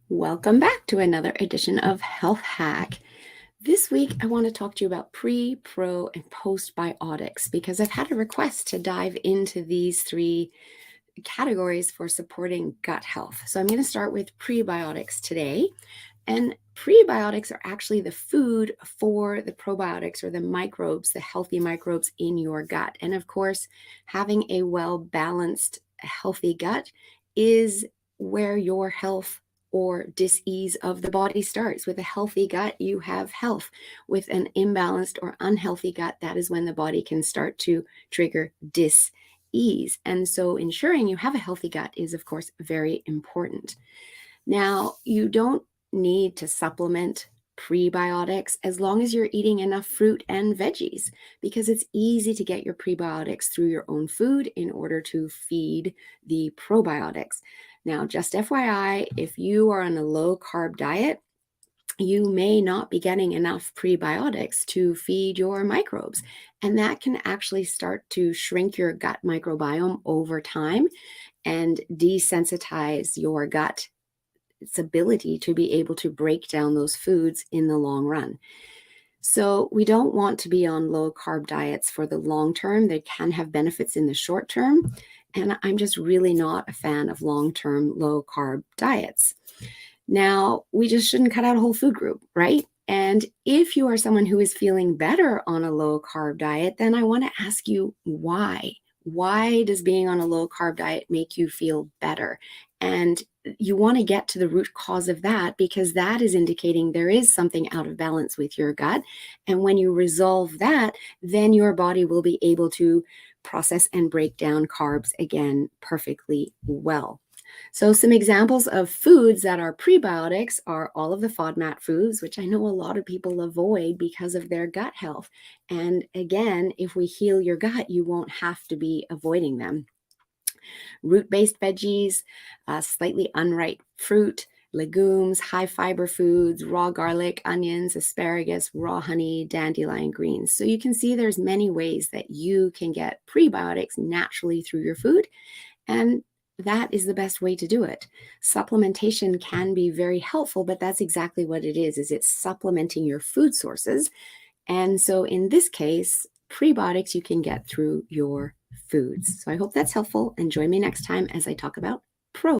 Welcome back to another edition of Health Hack. This week, I want to talk to you about pre, pro, and postbiotics because I've had a request to dive into these three categories for supporting gut health. So I'm going to start with prebiotics today. And prebiotics are actually the food for the probiotics or the microbes, the healthy microbes in your gut. And of course, having a well balanced, healthy gut is where your health or dis-ease of the body starts. With a healthy gut, you have health. With an imbalanced or unhealthy gut, that is when the body can start to trigger dis-ease. And so ensuring you have a healthy gut is, of course, very important. Now, you don't need to supplement prebiotics as long as you're eating enough fruit and veggies, because it's easy to get your prebiotics through your own food in order to feed the probiotics. Now, just FYI, if you are on a low carb diet, you may not be getting enough prebiotics to feed your microbes. And that can actually start to shrink your gut microbiome over time and desensitize your gut, its ability to be able to break down those foods in the long run. So we don't want to be on low carb diets for the long term. They can have benefits in the short term. And I'm just really not a fan of long-term low carb diets. Now, we just shouldn't cut out a whole food group, right? And if you are someone who is feeling better on a low carb diet, then I want to ask you why. Why does being on a low carb diet make you feel better? And you want to get to the root cause of that, because that is indicating there is something out of balance with your gut. And when you resolve that, then your body will be able to process and break down carbs again perfectly well. So some examples of foods that are prebiotics are all of the FODMAP foods, which I know a lot of people avoid because of their gut health. And again, if we heal your gut, you won't have to be avoiding them. Root-based veggies, slightly unripe fruit, legumes, high fiber foods, raw garlic, onions, asparagus, raw honey, dandelion greens. So you can see there's many ways that you can get prebiotics naturally through your food. And that is the best way to do it. Supplementation can be very helpful, but that's exactly what it is it's supplementing your food sources. And so in this case, prebiotics you can get through your foods. So I hope that's helpful, and join me next time as I talk about pro.